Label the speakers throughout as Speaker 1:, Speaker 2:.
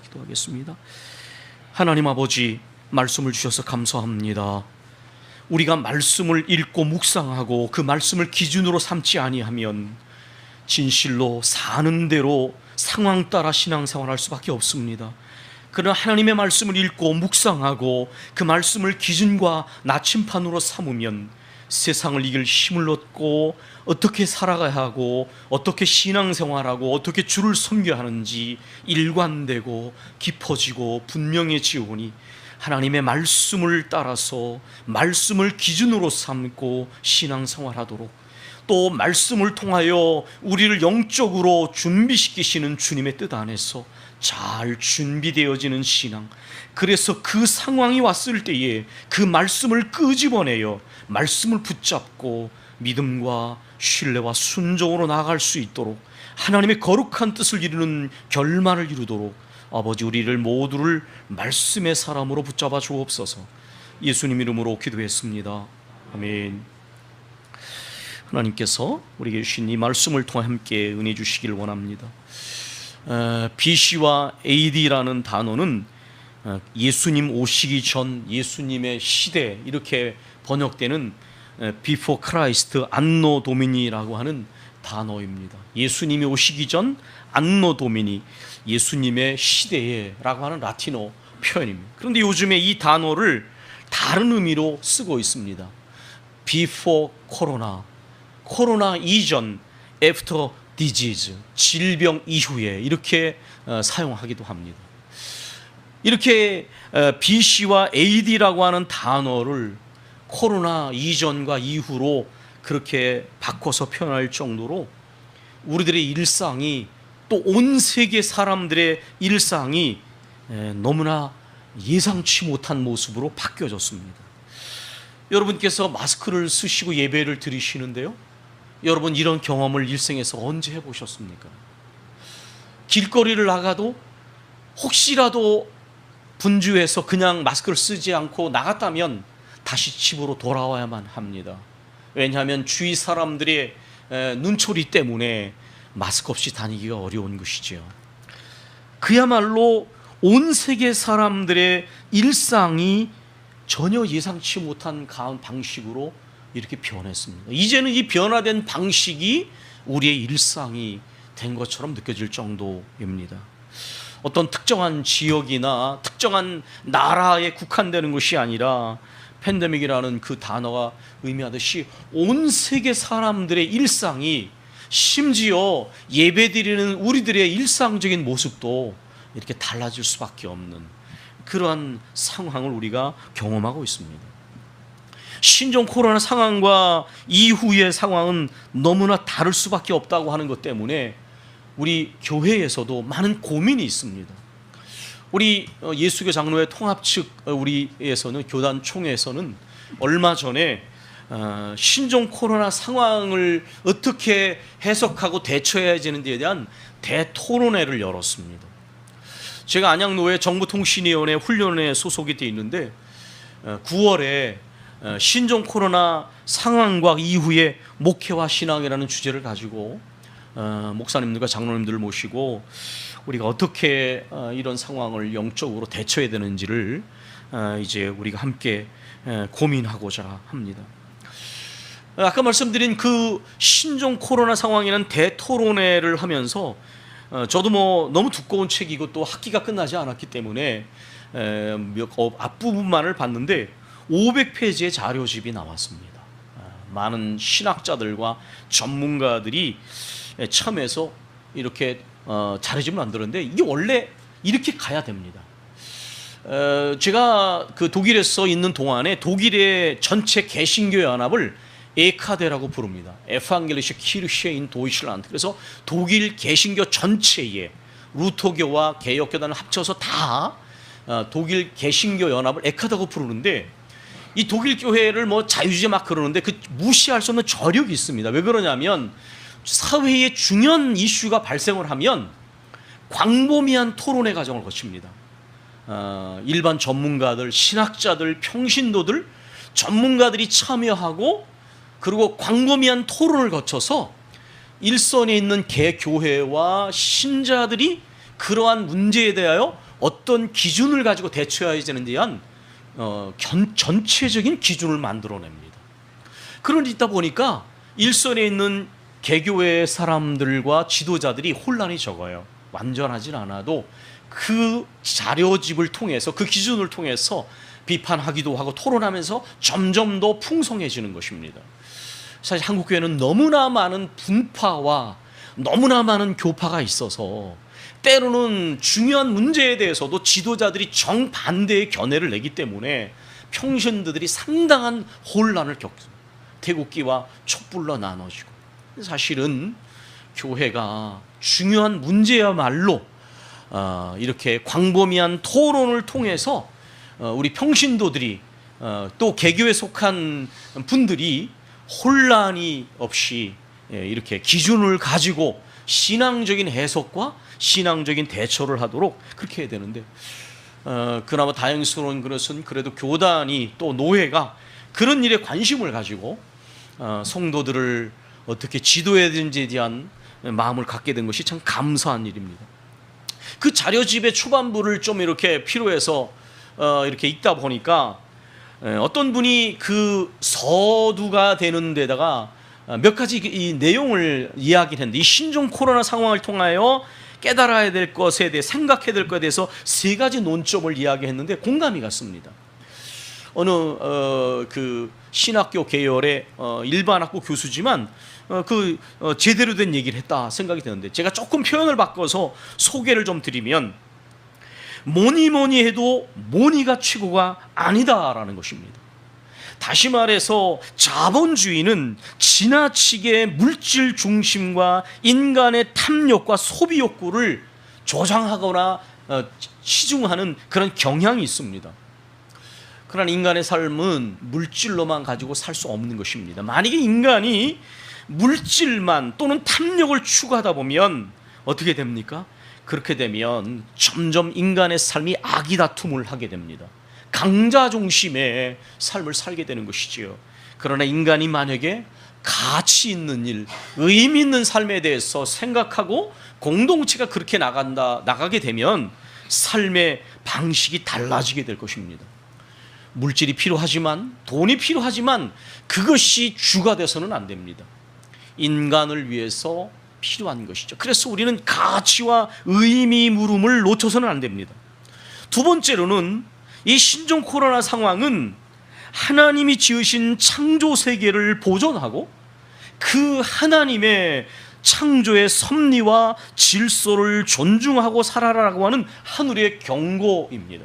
Speaker 1: 기도하겠습니다. 하나님 아버지, 말씀을 주셔서 감사합니다. 우리가 말씀을 읽고 묵상하고 그 말씀을 기준으로 삼지 아니하면 진실로 사는 대로 상황 따라 신앙생활할 수밖에 없습니다. 그러나 하나님의 말씀을 읽고 묵상하고 그 말씀을 기준과 나침판으로 삼으면 세상을 이길 힘을 얻고 어떻게 살아가야 하고 어떻게 신앙생활하고 어떻게 주를 섬겨야 하는지 일관되고 깊어지고 분명해지오니 하나님의 말씀을 따라서 말씀을 기준으로 삼고 신앙생활하도록, 또 말씀을 통하여 우리를 영적으로 준비시키시는 주님의 뜻 안에서 잘 준비되어지는 신앙, 그래서 그 상황이 왔을 때에 그 말씀을 끄집어내어 말씀을 붙잡고 믿음과 신뢰와 순종으로 나아갈 수 있도록, 하나님의 거룩한 뜻을 이루는 결말을 이루도록 아버지, 우리를 모두를 말씀의 사람으로 붙잡아 주옵소서. 예수님 이름으로 기도했습니다. 아멘. 하나님께서 우리에게 주신 이 말씀을 통해 함께 은혜 주시길 원합니다. BC와 AD라는 단어는 예수님 오시기 전 예수님의 시대, 이렇게 번역되는 Before Christ 안노 도미니라고 하는 단어입니다. 예수님이 오시기 전 안노 도미니, 예수님의 시대에 라고 하는 라틴어 표현입니다. 그런데 요즘에 이 단어를 다른 의미로 쓰고 있습니다. Before 코로나, 코로나 이전, After disease, 질병 이후에, 이렇게 사용하기도 합니다. 이렇게 BC와 AD라고 하는 단어를 코로나 이전과 이후로 그렇게 바꿔서 표현할 정도로 우리들의 일상이, 또 온 세계 사람들의 일상이 너무나 예상치 못한 모습으로 바뀌어졌습니다. 여러분께서 마스크를 쓰시고 예배를 드리시는데요, 여러분 이런 경험을 일생에서 언제 해보셨습니까? 길거리를 나가도 혹시라도 분주해서 그냥 마스크를 쓰지 않고 나갔다면 다시 집으로 돌아와야만 합니다. 왜냐하면 주위 사람들의 눈초리 때문에 마스크 없이 다니기가 어려운 것이지요. 그야말로 온 세계 사람들의 일상이 전혀 예상치 못한 방식으로 이렇게 변했습니다. 이제는 이 변화된 방식이 우리의 일상이 된 것처럼 느껴질 정도입니다. 어떤 특정한 지역이나 특정한 나라에 국한되는 것이 아니라 팬데믹이라는 그 단어가 의미하듯이 온 세계 사람들의 일상이, 심지어 예배드리는 우리들의 일상적인 모습도 이렇게 달라질 수밖에 없는 그러한 상황을 우리가 경험하고 있습니다. 신종 코로나 상황과 이후의 상황은 너무나 다를 수밖에 없다고 하는 것 때문에 우리 교회에서도 많은 고민이 있습니다. 우리 예수교 장로회 통합 측 우리에서는, 교단 총회에서는 얼마 전에 신종 코로나 상황을 어떻게 해석하고 대처해야 되는지에 대한 대토론회를 열었습니다. 제가 안양노회 정부통신위원회 훈련에 소속이 되어 있는데 9월에 신종 코로나 상황과 이후의 목회와 신앙이라는 주제를 가지고 목사님들과 장로님들을 모시고 우리가 어떻게 이런 상황을 영적으로 대처해야 되는지를 이제 우리가 함께 고민하고자 합니다. 아까 말씀드린 그 신종 코로나 상황이라는 대토론회를 하면서 저도 너무 두꺼운 책이고 또 학기가 끝나지 않았기 때문에 앞부분만을 봤는데 500페이지의 자료집이 나왔습니다. 많은 신학자들과 전문가들이 참여해서 이렇게 자료집을 만들었는데 이게 원래 이렇게 가야 됩니다. 제가 그 독일에서 있는 동안에 독일의 전체 개신교 연합을 에카데라고 부릅니다. 에반게리시 키르시에 인 도이чл란드. 그래서 독일 개신교 전체에 루터교와 개혁교단을 합쳐서 다 독일 개신교 연합을 에카데라고 부르는데, 이 독일 교회를 자유주의 막 그러는데 그 무시할 수 없는 저력이 있습니다. 왜 그러냐면 사회에 중요한 이슈가 발생을 하면 광범위한 토론회 과정을 거칩니다. 일반 전문가들, 신학자들, 평신도들, 전문가들이 참여하고, 그리고 광범위한 토론을 거쳐서 일선에 있는 개교회와 신자들이 그러한 문제에 대하여 어떤 기준을 가지고 대처해야 되는데 대한 전체적인 기준을 만들어냅니다. 그러다 보니까 일선에 있는 개교회 사람들과 지도자들이 혼란이 적어요. 완전하진 않아도 그 자료집을 통해서, 그 기준을 통해서 비판하기도 하고 토론하면서 점점 더 풍성해지는 것입니다. 사실 한국교회는 너무나 많은 분파와 너무나 많은 교파가 있어서 때로는 중요한 문제에 대해서도 지도자들이 정반대의 견해를 내기 때문에 평신도들이 상당한 혼란을 겪습니다. 태극기와 촛불로 나눠지고. 사실은 교회가 중요한 문제야말로 이렇게 광범위한 토론을 통해서 우리 평신도들이 또 개교에 속한 분들이 혼란이 없이 이렇게 기준을 가지고 신앙적인 해석과 신앙적인 대처를 하도록 그렇게 해야 되는데, 그나마 다행스러운 것은 그래도 교단이 또 노회가 그런 일에 관심을 가지고 성도들을 어떻게 지도해야 되는지에 대한 마음을 갖게 된 것이 참 감사한 일입니다. 그 자료집의 초반부를 좀 이렇게 필요해서 이렇게 읽다 보니까 어떤 분이 그 서두가 되는 데다가 몇 가지 이 내용을 이야기를 했는데, 이 신종 코로나 상황을 통하여 깨달아야 될 것에 대해, 생각해야 될 것에 대해서 세 가지 논점을 이야기했는데 공감이 갔습니다. 어느 그 신학교 계열의 일반학부 교수지만 제대로 된 얘기를 했다 생각이 드는데, 제가 조금 표현을 바꿔서 소개를 좀 드리면, 뭐니 해도 뭐니가 최고가 아니다라는 것입니다. 다시 말해서 자본주의는 지나치게 물질 중심과 인간의 탐욕과 소비 욕구를 조장하거나 치중하는 그런 경향이 있습니다. 그러나 인간의 삶은 물질로만 가지고 살 수 없는 것입니다. 만약에 인간이 물질만 또는 탐욕을 추구하다 보면 어떻게 됩니까? 그렇게 되면 점점 인간의 삶이 악의다툼을 하게 됩니다. 강자 중심의 삶을 살게 되는 것이지요. 그러나 인간이 만약에 가치 있는 일, 의미 있는 삶에 대해서 생각하고 공동체가 그렇게 나가게 되면 삶의 방식이 달라지게 될 것입니다. 물질이 필요하지만, 돈이 필요하지만 그것이 주가 돼서는 안 됩니다. 인간을 위해서 필요한 것이죠. 그래서 우리는 가치와 의미 물음을 놓쳐서는 안 됩니다. 두 번째로는 이 신종 코로나 상황은 하나님이 지으신 창조 세계를 보존하고 그 하나님의 창조의 섭리와 질서를 존중하고 살아라라고 하는 하늘의 경고입니다.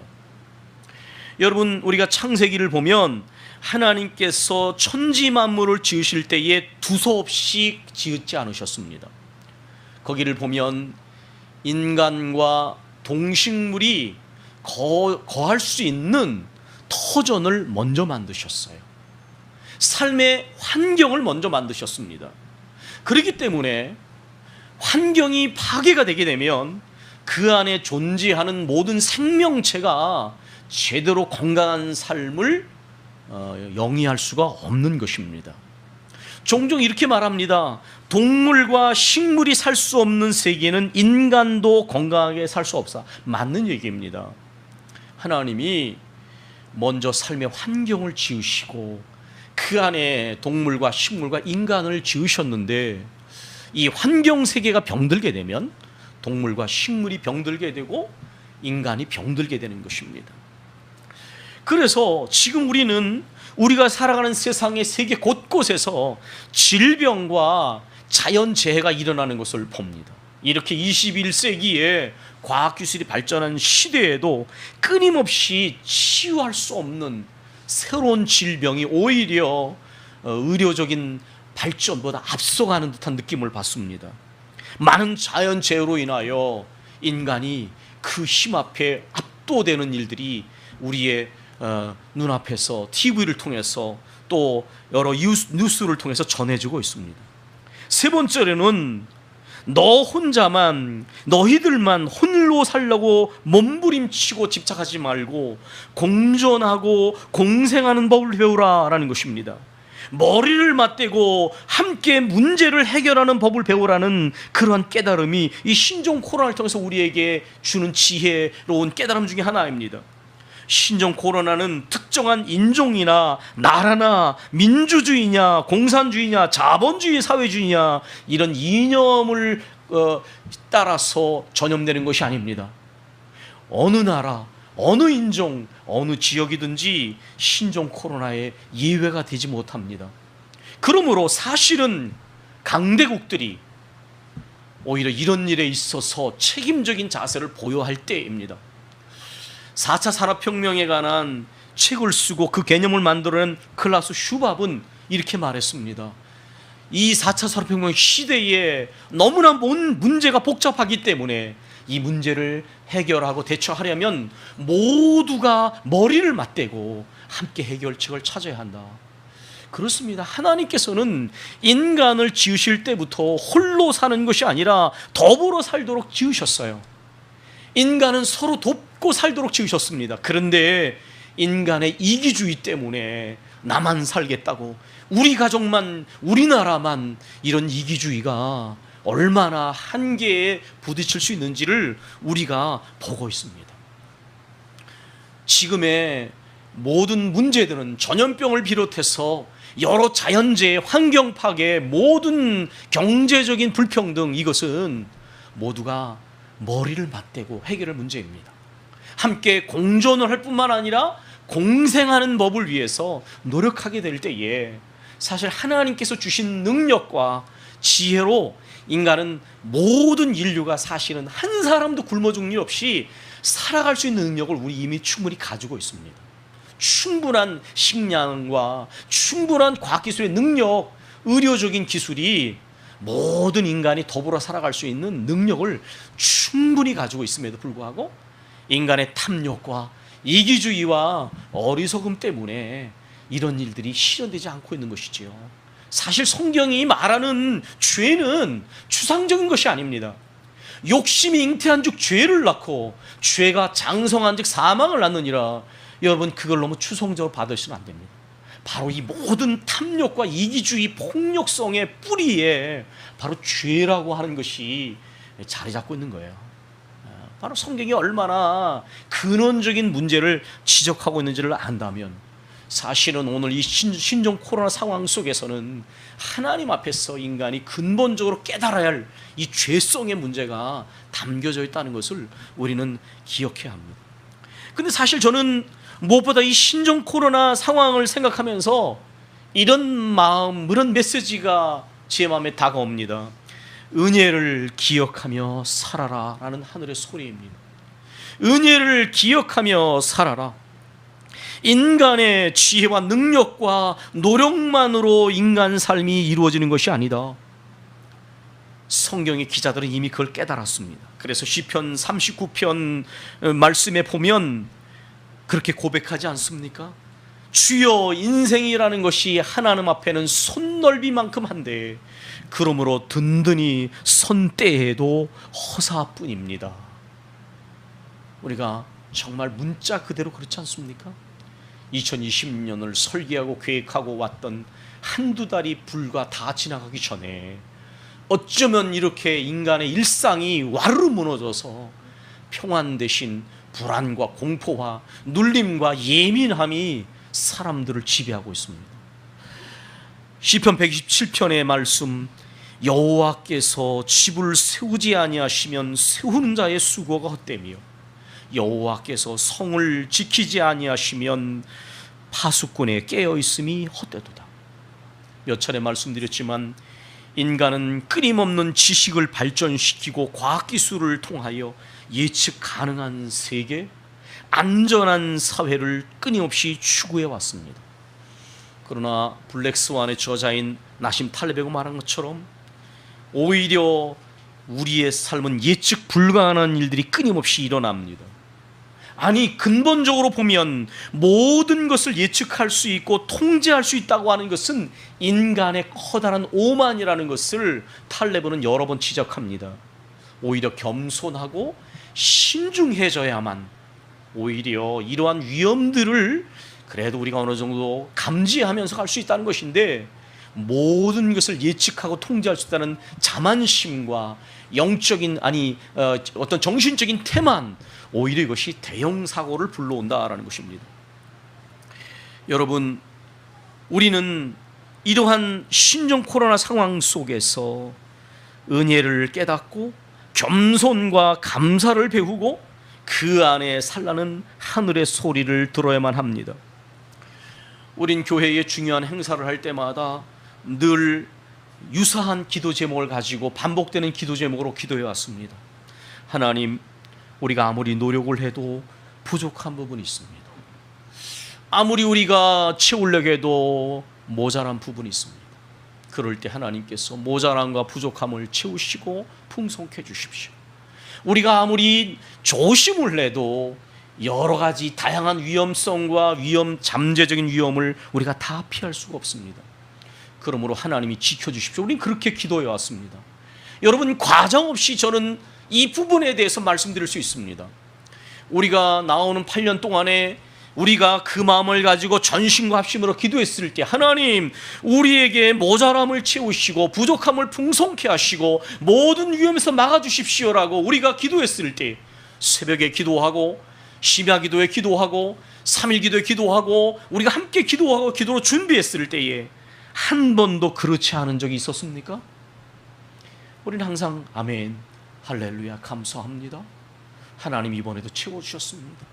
Speaker 1: 여러분, 우리가 창세기를 보면 하나님께서 천지 만물을 지으실 때에 두서없이 지었지 않으셨습니다. 거기를 보면 인간과 동식물이 거할 수 있는 터전을 먼저 만드셨어요. 삶의 환경을 먼저 만드셨습니다. 그렇기 때문에 환경이 파괴가 되게 되면 그 안에 존재하는 모든 생명체가 제대로 건강한 삶을 영위할 수가 없는 것입니다. 종종 이렇게 말합니다. 동물과 식물이 살 수 없는 세계는 인간도 건강하게 살 수 없어. 맞는 얘기입니다. 하나님이 먼저 삶의 환경을 지으시고 그 안에 동물과 식물과 인간을 지으셨는데, 이 환경 세계가 병들게 되면 동물과 식물이 병들게 되고 인간이 병들게 되는 것입니다. 그래서 지금 우리는 우리가 살아가는 세상의 세계 곳곳에서 질병과 자연재해가 일어나는 것을 봅니다. 이렇게 21세기에 과학기술이 발전한 시대에도 끊임없이 치유할 수 없는 새로운 질병이 오히려 의료적인 발전보다 앞서가는 듯한 느낌을 받습니다. 많은 자연재해로 인하여 인간이 그 힘 앞에 압도되는 일들이 우리의 눈앞에서 TV를 통해서 또 여러 뉴스를 통해서 전해지고 있습니다. 세 번째로는 너희들만 홀로 살려고 몸부림치고 집착하지 말고 공존하고 공생하는 법을 배우라 라는 것입니다. 머리를 맞대고 함께 문제를 해결하는 법을 배우라는 그러한 깨달음이 이 신종 코로나를 통해서 우리에게 주는 지혜로운 깨달음 중에 하나입니다. 신종 코로나는 특정한 인종이나 나라나 민주주의냐 공산주의냐 자본주의 사회주의냐 이런 이념을 따라서 전염되는 것이 아닙니다. 어느 나라, 어느 인종, 어느 지역이든지 신종 코로나의 예외가 되지 못합니다. 그러므로 사실은 강대국들이 오히려 이런 일에 있어서 책임적인 자세를 보여야 할 때입니다. 4차 산업혁명에 관한 책을 쓰고 그 개념을 만들어낸 클라우스 슈밥은 이렇게 말했습니다. 이 4차 산업혁명 시대에 너무나 문제가 복잡하기 때문에 이 문제를 해결하고 대처하려면 모두가 머리를 맞대고 함께 해결책을 찾아야 한다. 그렇습니다. 하나님께서는 인간을 지으실 때부터 홀로 사는 것이 아니라 더불어 살도록 지으셨어요. 인간은 서로 돕고 살도록 지으셨습니다. 그런데 인간의 이기주의 때문에 나만 살겠다고, 우리 가족만, 우리나라만, 이런 이기주의가 얼마나 한계에 부딪힐 수 있는지를 우리가 보고 있습니다. 지금의 모든 문제들은 전염병을 비롯해서 여러 자연재해, 환경 파괴, 모든 경제적인 불평등, 이것은 모두가 머리를 맞대고 해결할 문제입니다. 함께 공존을 할 뿐만 아니라 공생하는 법을 위해서 노력하게 될 때에 사실 하나님께서 주신 능력과 지혜로 인간은, 모든 인류가 사실은 한 사람도 굶어 죽는 일 없이 살아갈 수 있는 능력을 우리 이미 충분히 가지고 있습니다. 충분한 식량과 충분한 과학기술의 능력, 의료적인 기술이 모든 인간이 더불어 살아갈 수 있는 능력을 충분히 가지고 있음에도 불구하고 인간의 탐욕과 이기주의와 어리석음 때문에 이런 일들이 실현되지 않고 있는 것이지요. 사실 성경이 말하는 죄는 추상적인 것이 아닙니다. 욕심이 잉태한 즉 죄를 낳고 죄가 장성한 즉 사망을 낳느니라. 여러분, 그걸 너무 추상적으로 받으시면 안 됩니다. 바로 이 모든 탐욕과 이기주의, 폭력성의 뿌리에 바로 죄라고 하는 것이 자리 잡고 있는 거예요. 바로 성경이 얼마나 근원적인 문제를 지적하고 있는지를 안다면, 사실은 오늘 이 신종 코로나 상황 속에서는 하나님 앞에서 인간이 근본적으로 깨달아야 할 이 죄성의 문제가 담겨져 있다는 것을 우리는 기억해야 합니다. 근데 사실 저는 무엇보다 이 신종 코로나 상황을 생각하면서 이런 마음, 이런 메시지가 제 마음에 다가옵니다. 은혜를 기억하며 살아라 라는 하늘의 소리입니다. 은혜를 기억하며 살아라. 인간의 지혜와 능력과 노력만으로 인간 삶이 이루어지는 것이 아니다. 성경의 기자들은 이미 그걸 깨달았습니다. 그래서 시편 39편 말씀에 보면 그렇게 고백하지 않습니까? 주여, 인생이라는 것이 하나님 앞에는 손넓이만큼 한데 그러므로 든든히 선 때에도 허사뿐입니다. 우리가 정말 문자 그대로 그렇지 않습니까? 2020년을 설계하고 계획하고 왔던 한두 달이 불과 다 지나가기 전에 어쩌면 이렇게 인간의 일상이 와르르 무너져서 평안 대신 불안과 공포와 눌림과 예민함이 사람들을 지배하고 있습니다. 시편 127편의 말씀, 여호와께서 집을 세우지 아니하시면 세우는 자의 수고가 헛되며 여호와께서 성을 지키지 아니하시면 파수꾼의 깨어있음이 헛되도다. 몇 차례 말씀드렸지만 인간은 끊임없는 지식을 발전시키고 과학기술을 통하여 예측 가능한 세계, 안전한 사회를 끊임없이 추구해 왔습니다. 그러나 블랙스완의 저자인 나심 탈레베가 말한 것처럼 오히려 우리의 삶은 예측 불가능한 일들이 끊임없이 일어납니다. 아니, 근본적으로 보면 모든 것을 예측할 수 있고 통제할 수 있다고 하는 것은 인간의 커다란 오만이라는 것을 탈레브는 여러 번 지적합니다. 오히려 겸손하고 신중해져야만 오히려 이러한 위험들을 그래도 우리가 어느 정도 감지하면서 갈 수 있다는 것인데, 모든 것을 예측하고 통제할 수 있다는 자만심과 영적인 어떤 정신적인 태만, 오히려 이것이 대형 사고를 불러온다라는 것입니다. 여러분, 우리는 이러한 신종 코로나 상황 속에서 은혜를 깨닫고 겸손과 감사를 배우고 그 안에 살라는 하늘의 소리를 들어야만 합니다. 우린 교회의 중요한 행사를 할 때마다 늘 유사한 기도 제목을 가지고 반복되는 기도 제목으로 기도해 왔습니다. 하나님, 우리가 아무리 노력을 해도 부족한 부분이 있습니다. 아무리 우리가 채우려고 해도 모자란 부분이 있습니다. 그럴 때 하나님께서 모자람과 부족함을 채우시고 풍성케 해주십시오. 우리가 아무리 조심을 해도 여러 가지 다양한 위험성과 잠재적인 위험을 우리가 다 피할 수가 없습니다. 그러므로 하나님이 지켜주십시오. 우리는 그렇게 기도해 왔습니다. 여러분, 과정 없이 저는 이 부분에 대해서 말씀드릴 수 있습니다. 우리가 나오는 8년 동안에 우리가 그 마음을 가지고 전심과 합심으로 기도했을 때, 하나님, 우리에게 모자람을 채우시고 부족함을 풍성케 하시고 모든 위험에서 막아주십시오라고 우리가 기도했을 때, 새벽에 기도하고 심야 기도에 기도하고 3일 기도에 기도하고 우리가 함께 기도하고 기도로 준비했을 때에 한 번도 그렇지 않은 적이 있었습니까? 우리는 항상 아멘, 할렐루야, 감사합니다. 하나님 이번에도 채워주셨습니다.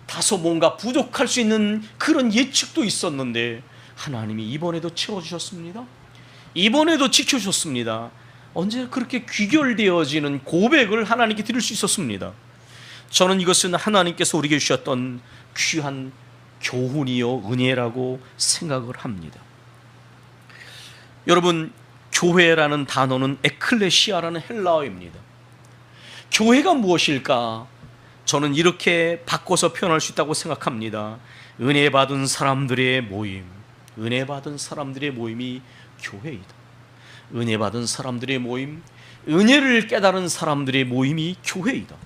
Speaker 1: 다소 뭔가 부족할 수 있는 그런 예측도 있었는데 하나님이 이번에도 채워주셨습니다. 이번에도 지켜주셨습니다. 언제 그렇게 귀결되어지는 고백을 하나님께 드릴 수 있었습니다. 저는 이것은 하나님께서 우리에게 주셨던 귀한 교훈이요 은혜라고 생각을 합니다. 여러분, 교회라는 단어는 에클레시아라는 헬라어입니다. 교회가 무엇일까? 저는 이렇게 바꿔서 표현할 수 있다고 생각합니다. 은혜 받은 사람들의 모임, 은혜 받은 사람들의 모임이 교회이다. 은혜 받은 사람들의 모임, 은혜를 깨달은 사람들의 모임이 교회이다.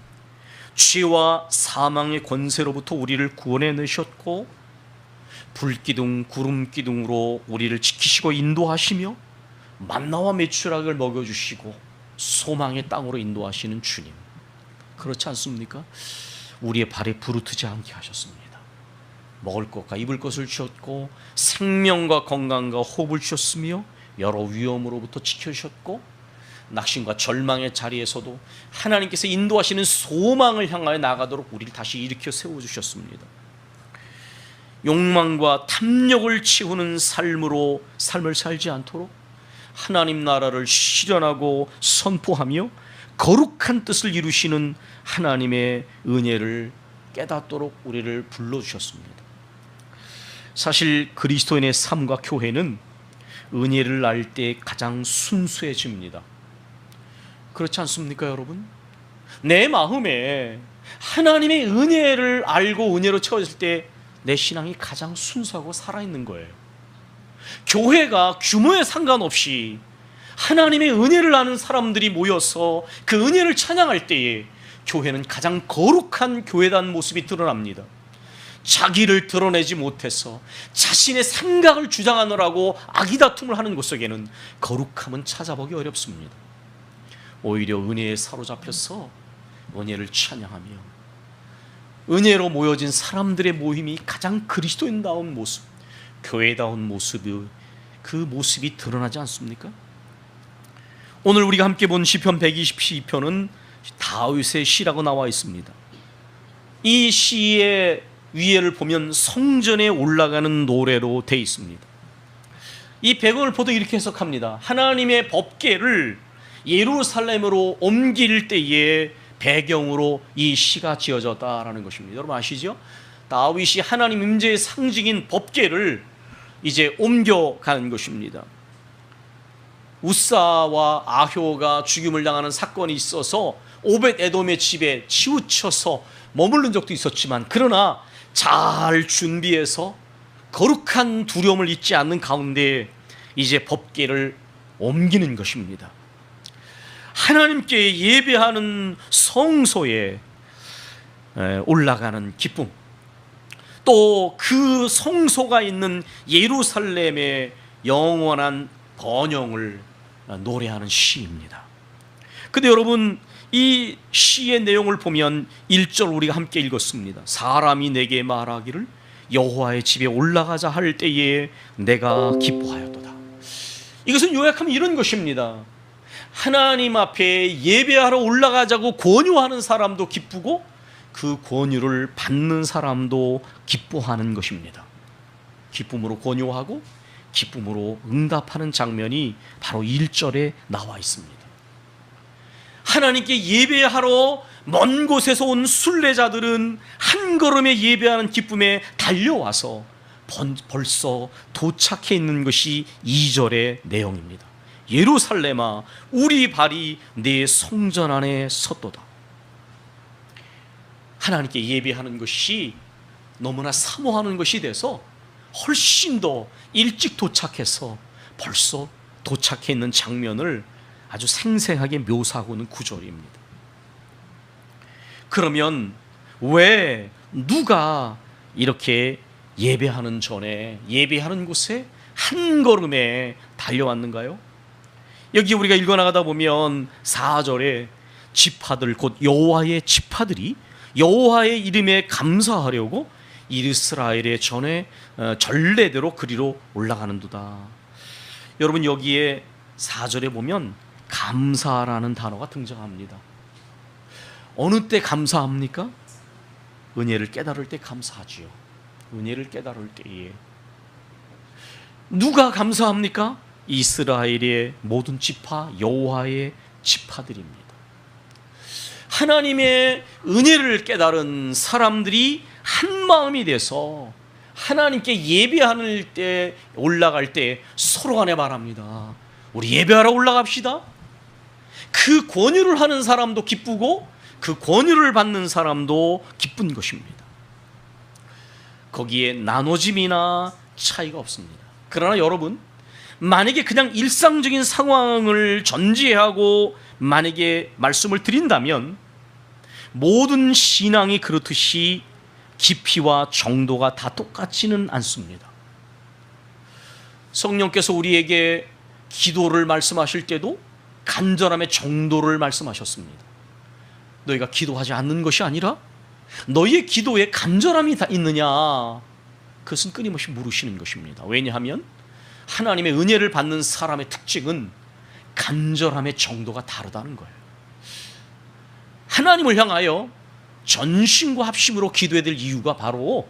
Speaker 1: 죄와 사망의 권세로부터 우리를 구원해 내셨고 불기둥 구름기둥으로 우리를 지키시고 인도하시며 만나와 메추라기를 먹여주시고 소망의 땅으로 인도하시는 주님, 그렇지 않습니까? 우리의 발에 부르트지 않게 하셨습니다. 먹을 것과 입을 것을 주셨고 생명과 건강과 호흡을 주셨으며 여러 위험으로부터 지켜주셨고 낙심과 절망의 자리에서도 하나님께서 인도하시는 소망을 향하여 나가도록 우리를 다시 일으켜 세워주셨습니다. 욕망과 탐욕을 채우는 삶을 살지 않도록 하나님 나라를 실현하고 선포하며 거룩한 뜻을 이루시는 하나님의 은혜를 깨닫도록 우리를 불러주셨습니다. 사실 그리스도인의 삶과 교회는 은혜를 알 때 가장 순수해집니다. 그렇지 않습니까, 여러분? 내 마음에 하나님의 은혜를 알고 은혜로 채워졌을 때 내 신앙이 가장 순수하고 살아있는 거예요. 교회가 규모에 상관없이 하나님의 은혜를 아는 사람들이 모여서 그 은혜를 찬양할 때에 교회는 가장 거룩한 교회단 모습이 드러납니다. 자기를 드러내지 못해서 자신의 생각을 주장하느라고 아기다툼을 하는 곳 속에는 거룩함은 찾아보기 어렵습니다. 오히려 은혜에 사로잡혀서 은혜를 찬양하며 은혜로 모여진 사람들의 모임이 가장 그리스도인다운 모습, 교회다운 모습이, 그 모습이 드러나지 않습니까? 오늘 우리가 함께 본 시편 122편은 다윗의 시라고 나와 있습니다. 이 시의 위에를 보면 성전에 올라가는 노래로 되어 있습니다. 이 배경을 보도 이렇게 해석합니다. 하나님의 법궤를 예루살렘으로 옮길 때에 배경으로 이 시가 지어졌다라는 것입니다. 여러분 아시죠? 다윗이 하나님 임재의 상징인 법궤를 이제 옮겨가는 것입니다. 우사와 아효가 죽임을 당하는 사건이 있어서 오벳 에돔의 집에 치우쳐서 머무른 적도 있었지만, 그러나 잘 준비해서 거룩한 두려움을 잊지 않는 가운데 이제 법궤를 옮기는 것입니다. 하나님께 예배하는 성소에 올라가는 기쁨, 또 그 성소가 있는 예루살렘의 영원한 번영을 노래하는 시입니다. 근데 여러분, 이 시의 내용을 보면 1절 우리가 함께 읽었습니다. 사람이 내게 말하기를 여호와의 집에 올라가자 할 때에 내가 기뻐하였도다. 이것은 요약하면 이런 것입니다. 하나님 앞에 예배하러 올라가자고 권유하는 사람도 기쁘고 그 권유를 받는 사람도 기뻐하는 것입니다. 기쁨으로 권유하고 기쁨으로 응답하는 장면이 바로 1절에 나와 있습니다. 하나님께 예배하러 먼 곳에서 온 순례자들은 한 걸음에 예배하는 기쁨에 달려와서 벌써 도착해 있는 것이 2절의 내용입니다. 예루살렘아, 우리 발이 네 성전 안에 섰도다. 하나님께 예배하는 것이 너무나 사모하는 것이 돼서 훨씬 더 일찍 도착해서 벌써 도착해 있는 장면을 아주 생생하게 묘사하고 있는 구절입니다. 그러면 왜 누가 이렇게 예배하는 전에 예배하는 곳에 한 걸음에 달려왔는가요? 여기 우리가 읽어나가다 보면 4절에 지파들, 곧 여호와의 지파들이 여호와의 이름에 감사하려고 이스라엘의 전에 전례대로 그리로 올라가는도다. 여러분, 여기에 4절에 보면 감사라는 단어가 등장합니다. 어느 때 감사합니까? 은혜를 깨달을 때 감사하지요. 은혜를 깨달을 때에. 누가 감사합니까? 이스라엘의 모든 지파, 여호와의 지파들입니다. 하나님의 은혜를 깨달은 사람들이 한 마음이 돼서 하나님께 예배하는 때, 올라갈 때 서로 간에 말합니다. 우리 예배하러 올라갑시다. 그 권유를 하는 사람도 기쁘고 그 권유를 받는 사람도 기쁜 것입니다. 거기에 나눠짐이나 차이가 없습니다. 그러나 여러분, 만약에 그냥 일상적인 상황을 전제하고 만약에 말씀을 드린다면 모든 신앙이 그렇듯이 깊이와 정도가 다 똑같지는 않습니다. 성령께서 우리에게 기도를 말씀하실 때도 간절함의 정도를 말씀하셨습니다. 너희가 기도하지 않는 것이 아니라 너희의 기도에 간절함이 다 있느냐, 그것은 끊임없이 물으시는 것입니다. 왜냐하면 하나님의 은혜를 받는 사람의 특징은 간절함의 정도가 다르다는 거예요. 하나님을 향하여 전심과 합심으로 기도해야 될 이유가 바로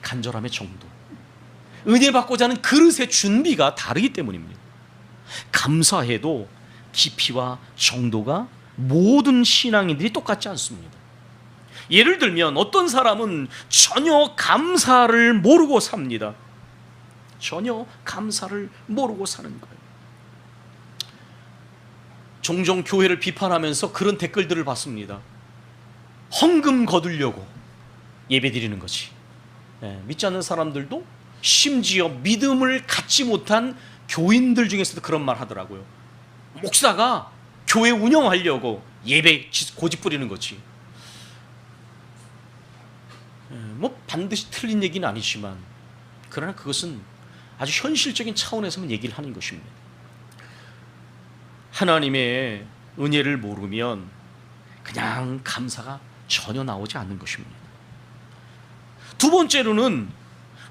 Speaker 1: 간절함의 정도, 은혜 받고자 하는 그릇의 준비가 다르기 때문입니다. 감사해도 깊이와 정도가 모든 신앙인들이 똑같지 않습니다. 예를 들면 어떤 사람은 전혀 감사를 모르고 삽니다. 전혀 감사를 모르고 사는 거예요. 종종 교회를 비판하면서 그런 댓글들을 봤습니다. 헌금 거두려고 예배드리는 거지. 믿지 않는 사람들도 심지어 믿음을 갖지 못한 교인들 중에서도 그런 말 하더라고요. 목사가 교회 운영하려고 예배 고집 부리는 거지. 뭐 반드시 틀린 얘기는 아니지만 그러나 그것은 아주 현실적인 차원에서만 얘기를 하는 것입니다. 하나님의 은혜를 모르면 그냥 감사가 전혀 나오지 않는 것입니다. 두 번째로는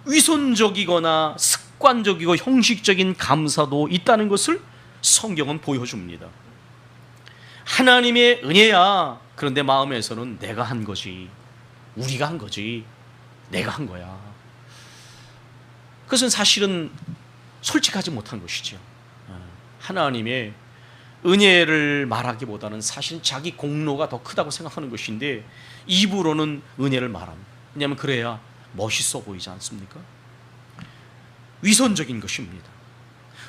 Speaker 1: 위선적이거나 습관적이고 형식적인 감사도 있다는 것을 성경은 보여줍니다. 하나님의 은혜야. 그런데 마음에서는 내가 한 거지, 우리가 한 거지, 내가 한 거야. 그것은 사실은 솔직하지 못한 것이죠. 하나님의 은혜를 말하기보다는 사실 자기 공로가 더 크다고 생각하는 것인데 입으로는 은혜를 말합니다. 왜냐하면 그래야 멋있어 보이지 않습니까? 위선적인 것입니다.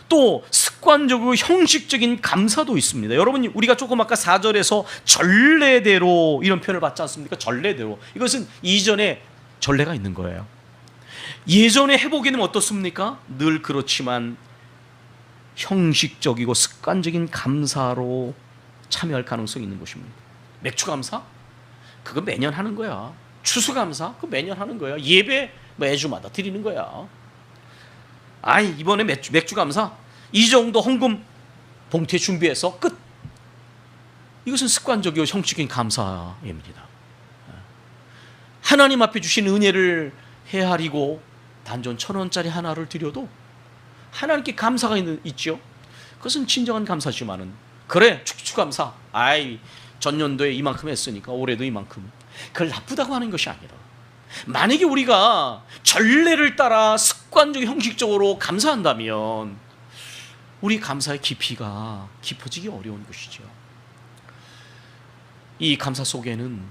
Speaker 1: 또 습관적이고 형식적인 감사도 있습니다. 여러분, 우리가 조금 아까 4절에서 전례대로 이런 표현을 받지 않습니까? 전례대로. 이것은 이전에 전례가 있는 거예요. 예전의 회복에는 어떻습니까? 늘 그렇지만 형식적이고 습관적인 감사로 참여할 가능성이 있는 것입니다. 맥주 감사? 그거 매년 하는 거야. 추수감사 그 매년 하는 거야. 예배 매주마다 드리는 거야. 이번에 맥주 감사 이 정도 헌금 봉투에 준비해서 끝. 이것은 습관적이고 형식적인 감사입니다. 하나님 앞에 주신 은혜를 헤아리고 단전 1,000원짜리 하나를 드려도 하나님께 감사가 있죠. 그것은 진정한 감사지만은, 그래 추수감사 전년도에 이만큼 했으니까 올해도 이만큼, 그걸 나쁘다고 하는 것이 아니라, 만약에 우리가 전례를 따라 습관적 형식적으로 감사한다면 우리 감사의 깊이가 깊어지기 어려운 것이죠. 이 감사 속에는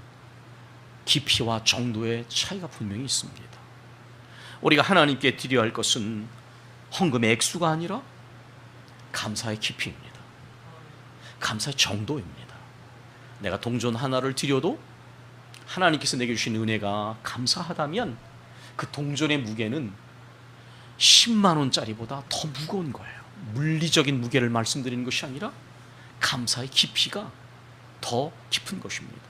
Speaker 1: 깊이와 정도의 차이가 분명히 있습니다. 우리가 하나님께 드려야 할 것은 헌금의 액수가 아니라 감사의 깊이입니다. 감사의 정도입니다. 내가 동전 하나를 드려도 하나님께서 내게 주신 은혜가 감사하다면 그 동전의 무게는 10만 원짜리보다 더 무거운 거예요. 물리적인 무게를 말씀드리는 것이 아니라 감사의 깊이가 더 깊은 것입니다.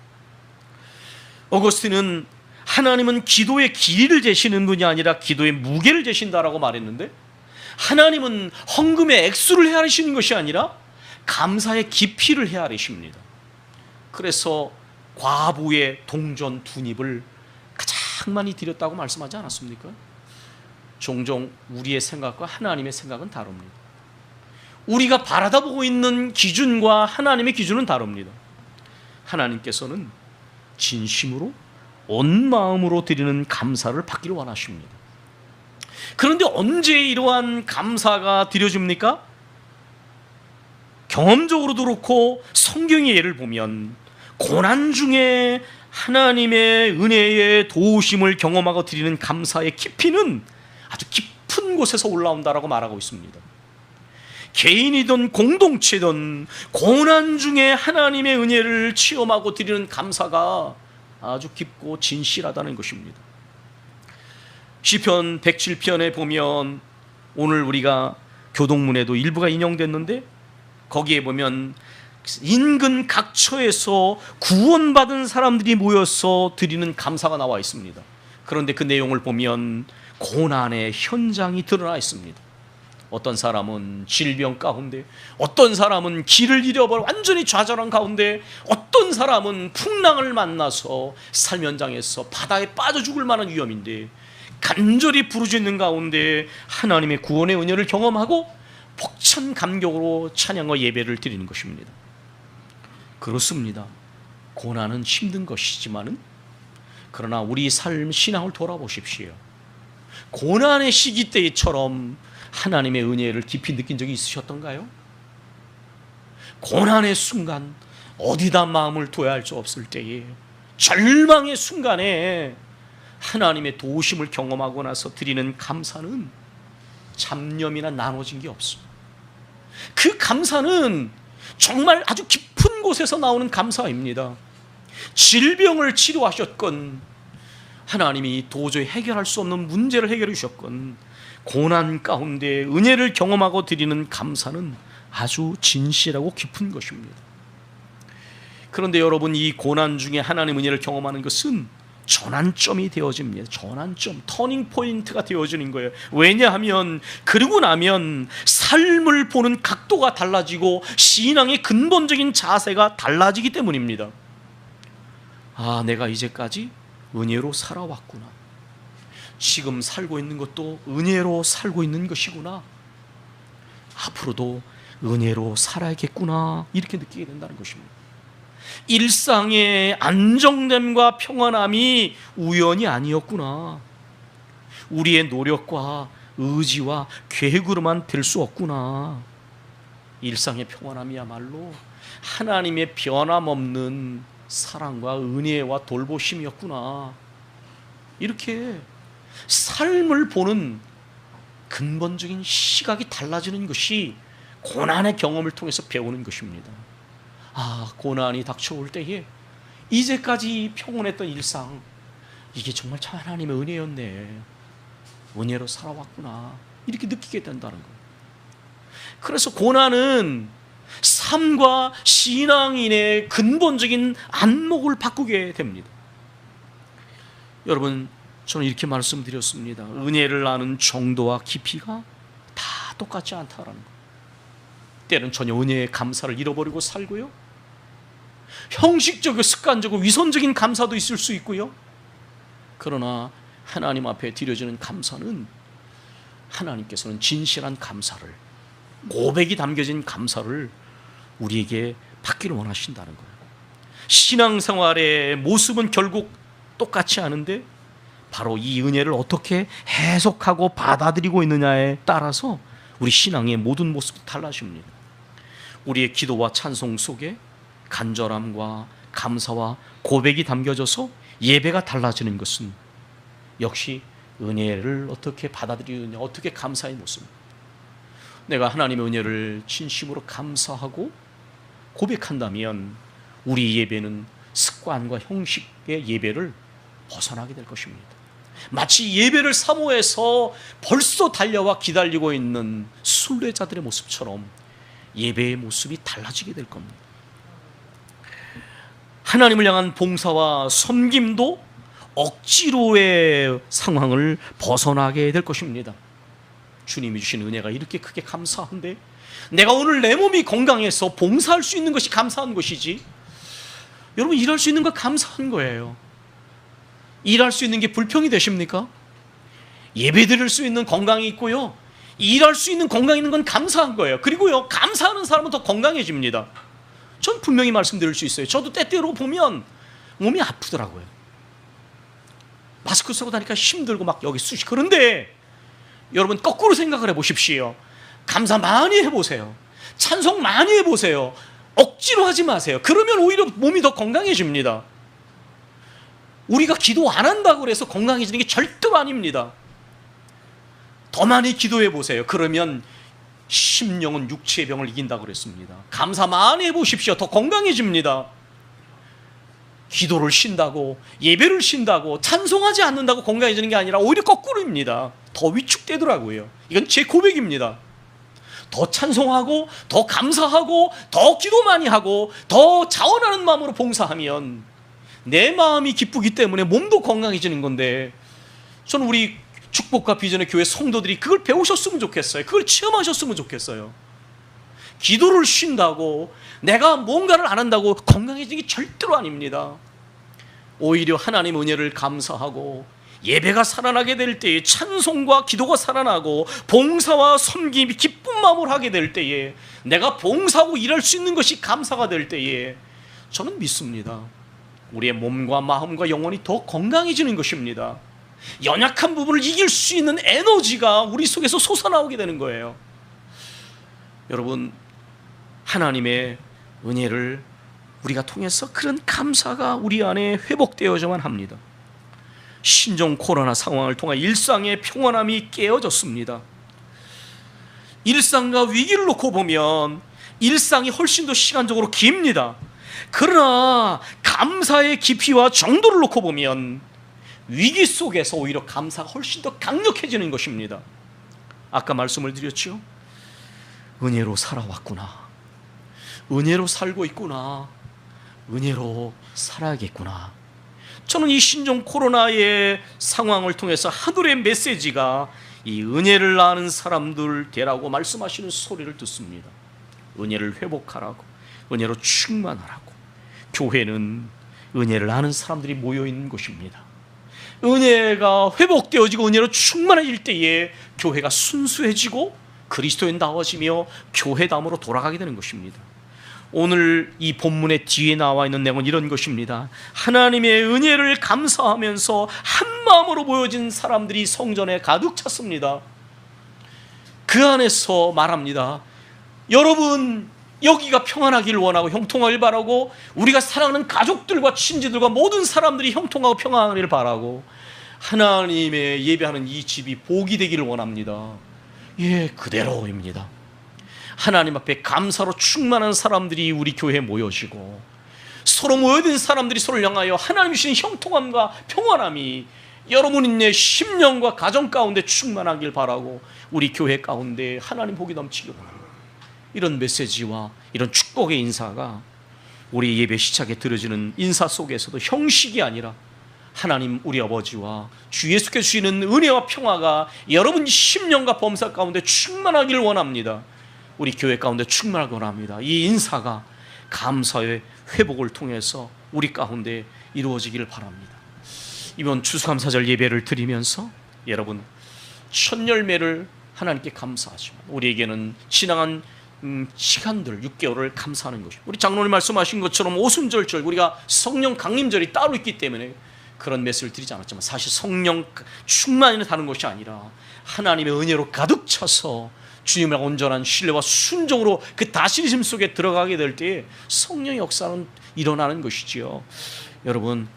Speaker 1: 어거스틴은 하나님은 기도의 길이를 재시는 분이 아니라 기도의 무게를 재신다라고 말했는데, 하나님은 헌금의 액수를 헤아리시는 것이 아니라 감사의 깊이를 헤아리십니다. 그래서 과부의 동전 2닙을 가장 많이 드렸다고 말씀하지 않았습니까? 종종 우리의 생각과 하나님의 생각은 다릅니다. 우리가 바라다보고 있는 기준과 하나님의 기준은 다릅니다. 하나님께서는 진심으로 온 마음으로 드리는 감사를 받기를 원하십니다. 그런데 언제 이러한 감사가 드려집니까? 경험적으로도 그렇고 성경의 예를 보면 고난 중에 하나님의 은혜의 도우심을 경험하고 드리는 감사의 깊이는 아주 깊은 곳에서 올라온다라고 말하고 있습니다. 개인이든 공동체든 고난 중에 하나님의 은혜를 체험하고 드리는 감사가 아주 깊고 진실하다는 것입니다. 시편 107편에 보면, 오늘 우리가 교동문에도 일부가 인용됐는데, 거기에 보면 인근 각처에서 구원받은 사람들이 모여서 드리는 감사가 나와 있습니다. 그런데 그 내용을 보면 고난의 현장이 드러나 있습니다. 어떤 사람은 질병 가운데, 어떤 사람은 길을 잃어버려 완전히 좌절한 가운데, 어떤 사람은 풍랑을 만나서 삶 현장에서 바다에 빠져 죽을 만한 위험인데 간절히 부르짖는 가운데 하나님의 구원의 은혜를 경험하고 벅찬 감격으로 찬양과 예배를 드리는 것입니다. 그렇습니다. 고난은 힘든 것이지만은, 그러나 우리 삶 신앙을 돌아보십시오. 고난의 시기 때처럼 하나님의 은혜를 깊이 느낀 적이 있으셨던가요? 고난의 순간, 어디다 마음을 둬야 할 수 없을 때에, 절망의 순간에 하나님의 도우심을 경험하고 나서 드리는 감사는 잡념이나 나눠진 게 없습니다. 그 감사는 정말 아주 깊은 곳에서 나오는 감사입니다. 질병을 치료하셨건, 하나님이 도저히 해결할 수 없는 문제를 해결해 주셨건, 고난 가운데 은혜를 경험하고 드리는 감사는 아주 진실하고 깊은 것입니다. 그런데 여러분, 이 고난 중에 하나님의 은혜를 경험하는 것은 전환점이 되어집니다. 전환점, 터닝 포인트가 되어지는 거예요. 왜냐하면 그러고 나면 삶을 보는 각도가 달라지고 신앙의 근본적인 자세가 달라지기 때문입니다. 내가 이제까지 은혜로 살아왔구나. 지금 살고 있는 것도 은혜로 살고 있는 것이구나. 앞으로도 은혜로 살아야겠구나. 이렇게 느끼게 된다는 것입니다. 일상의 안정됨과 평안함이 우연이 아니었구나. 우리의 노력과 의지와 계획으로만 될 수 없구나. 일상의 평안함이야말로 하나님의 변함없는 사랑과 은혜와 돌보심이었구나. 이렇게 삶을 보는 근본적인 시각이 달라지는 것이 고난의 경험을 통해서 배우는 것입니다. 고난이 닥쳐올 때에 이제까지 평온했던 일상, 이게 정말 참 하나님의 은혜였네. 은혜로 살아왔구나. 이렇게 느끼게 된다는 거예요. 그래서 고난은 삶과 신앙인의 근본적인 안목을 바꾸게 됩니다. 여러분, 저는 이렇게 말씀드렸습니다. 은혜를 아는 정도와 깊이가 다 똑같지 않다라는 것. 때는 전혀 은혜의 감사를 잃어버리고 살고요, 형식적이고 습관적이고 위선적인 감사도 있을 수 있고요. 그러나 하나님 앞에 드려지는 감사는, 하나님께서는 진실한 감사를, 고백이 담겨진 감사를 우리에게 받기를 원하신다는 거예요. 신앙생활의 모습은 결국 똑같지 않은데 바로 이 은혜를 어떻게 해석하고 받아들이고 있느냐에 따라서 우리 신앙의 모든 모습이 달라집니다. 우리의 기도와 찬송 속에 간절함과 감사와 고백이 담겨져서 예배가 달라지는 것은 역시 은혜를 어떻게 받아들이느냐, 어떻게 감사의 모습. 내가 하나님의 은혜를 진심으로 감사하고 고백한다면 우리 예배는 습관과 형식의 예배를 벗어나게 될 것입니다. 마치 예배를 사모해서 벌써 달려와 기다리고 있는 순례자들의 모습처럼 예배의 모습이 달라지게 될 겁니다. 하나님을 향한 봉사와 섬김도 억지로의 상황을 벗어나게 될 것입니다. 주님이 주신 은혜가 이렇게 크게 감사한데 내가 오늘 내 몸이 건강해서 봉사할 수 있는 것이 감사한 것이지, 여러분, 일할 수 있는 거 감사한 거예요. 일할 수 있는 게 불평이 되십니까? 예배 드릴 수 있는 건강이 있고요, 일할 수 있는 건강이 있는 건 감사한 거예요. 그리고요, 감사하는 사람은 더 건강해집니다. 전 분명히 말씀드릴 수 있어요. 저도 때때로 보면 몸이 아프더라고요. 마스크 쓰고 다니까 힘들고 막 여기 쑤시. 그런데 여러분, 거꾸로 생각을 해보십시오. 감사 많이 해보세요. 찬송 많이 해보세요. 억지로 하지 마세요. 그러면 오히려 몸이 더 건강해집니다. 우리가 기도 안 한다고 해서 건강해지는 게 절대로 아닙니다. 더 많이 기도해 보세요. 그러면 심령은 육체의 병을 이긴다고 그랬습니다. 감사 많이 해보십시오. 더 건강해집니다. 기도를 쉰다고, 예배를 쉰다고, 찬송하지 않는다고 건강해지는 게 아니라 오히려 거꾸로입니다. 더 위축되더라고요. 이건 제 고백입니다. 더 찬송하고, 더 감사하고, 더 기도 많이 하고, 더 자원하는 마음으로 봉사하면 내 마음이 기쁘기 때문에 몸도 건강해지는 건데, 저는 우리 축복과 비전의 교회 성도들이 그걸 배우셨으면 좋겠어요. 그걸 체험하셨으면 좋겠어요. 기도를 쉰다고, 내가 뭔가를 안 한다고 건강해지는 게 절대로 아닙니다. 오히려 하나님 은혜를 감사하고 예배가 살아나게 될 때에, 찬송과 기도가 살아나고 봉사와 섬김이 기쁜 마음을 하게 될 때에, 내가 봉사하고 일할 수 있는 것이 감사가 될 때에 저는 믿습니다. 우리의 몸과 마음과 영혼이 더 건강해지는 것입니다. 연약한 부분을 이길 수 있는 에너지가 우리 속에서 솟아나오게 되는 거예요. 여러분, 하나님의 은혜를 우리가 통해서 그런 감사가 우리 안에 회복되어야만 합니다. 신종 코로나 상황을 통해 일상의 평안함이 깨어졌습니다. 일상과 위기를 놓고 보면 일상이 훨씬 더 시간적으로 깁니다. 그러나 감사의 깊이와 정도를 놓고 보면 위기 속에서 오히려 감사가 훨씬 더 강력해지는 것입니다. 아까 말씀을 드렸죠. 은혜로 살아왔구나, 은혜로 살고 있구나, 은혜로 살아야겠구나. 저는 이 신종 코로나의 상황을 통해서 하늘의 메시지가 이 은혜를 아는 사람들 되라고 말씀하시는 소리를 듣습니다. 은혜를 회복하라고, 은혜로 충만하라고. 교회는 은혜를 아는 사람들이 모여있는 곳입니다. 은혜가 회복되어지고 은혜로 충만해질 때에 교회가 순수해지고 그리스도인다워지며 교회담으로 돌아가게 되는 것입니다. 오늘 이 본문의 뒤에 나와 있는 내용은 이런 것입니다. 하나님의 은혜를 감사하면서 한 마음으로 모여진 사람들이 성전에 가득 찼습니다. 그 안에서 말합니다. 여러분, 여기가 평안하기를 원하고 형통하기를 바라고, 우리가 사랑하는 가족들과 친지들과 모든 사람들이 형통하고 평안하기를 바라고, 하나님의 예배하는 이 집이 복이 되기를 원합니다. 예, 그대로입니다. 하나님 앞에 감사로 충만한 사람들이 우리 교회에 모여지고, 서로 모여든 사람들이 서로를 향하여 하나님 주신 형통함과 평안함이 여러분의 심령과 가정 가운데 충만하길 바라고, 우리 교회 가운데 하나님 복이 넘치길 바랍니다. 이런 메시지와 이런 축복의 인사가 우리 예배 시작에 들어지는 인사 속에서도 형식이 아니라 하나님 우리 아버지와 주 예수께서 주시는 은혜와 평화가 여러분 심령과 범사 가운데 충만하기를 원합니다. 우리 교회 가운데 충만하기 원합니다. 이 인사가 감사의 회복을 통해서 우리 가운데 이루어지기를 바랍니다. 이번 추수감사절 예배를 드리면서 여러분 첫 열매를 하나님께 감사하지만 우리에게는 지나간 시간들 6개월을 감사하는 것입니다. 우리 장로님 말씀하신 것처럼 오순절절 우리가 성령 강림절이 따로 있기 때문에 그런 메시지를 드리지 않았지만 사실 성령 충만이 다른 것이 아니라 하나님의 은혜로 가득 차서 주님의 온전한 신뢰와 순종으로 그 다스리심 속에 들어가게 될 때에 성령의 역사는 일어나는 것이지요. 여러분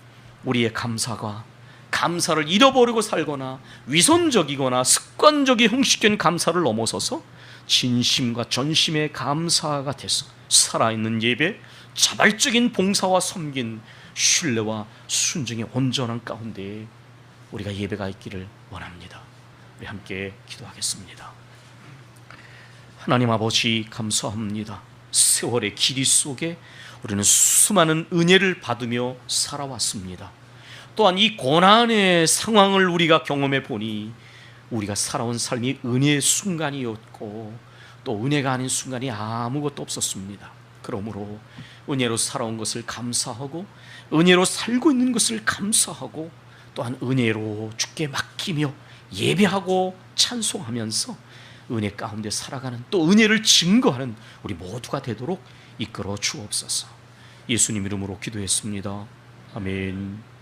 Speaker 1: 우리의 감사를 잃어버리고 살거나 위선적이거나 습관적인 형식적인 감사를 넘어서서 진심과 전심의 감사가 돼서 살아있는 예배, 자발적인 봉사와 섬긴 신뢰와 순종의 온전한 가운데 우리가 예배가 있기를 원합니다. 우리 함께 기도하겠습니다. 하나님 아버지 감사합니다. 세월의 길이 속에 우리는 수많은 은혜를 받으며 살아왔습니다. 또한 이 고난의 상황을 우리가 경험해 보니 우리가 살아온 삶이 은혜의 순간이었고 또 은혜가 아닌 순간이 아무것도 없었습니다. 그러므로 은혜로 살아온 것을 감사하고 은혜로 살고 있는 것을 감사하고 또한 은혜로 주께 맡기며 예배하고 찬송하면서 은혜 가운데 살아가는 또 은혜를 증거하는 우리 모두가 되도록 이끌어 주옵소서. 예수님 이름으로 기도했습니다. 아멘.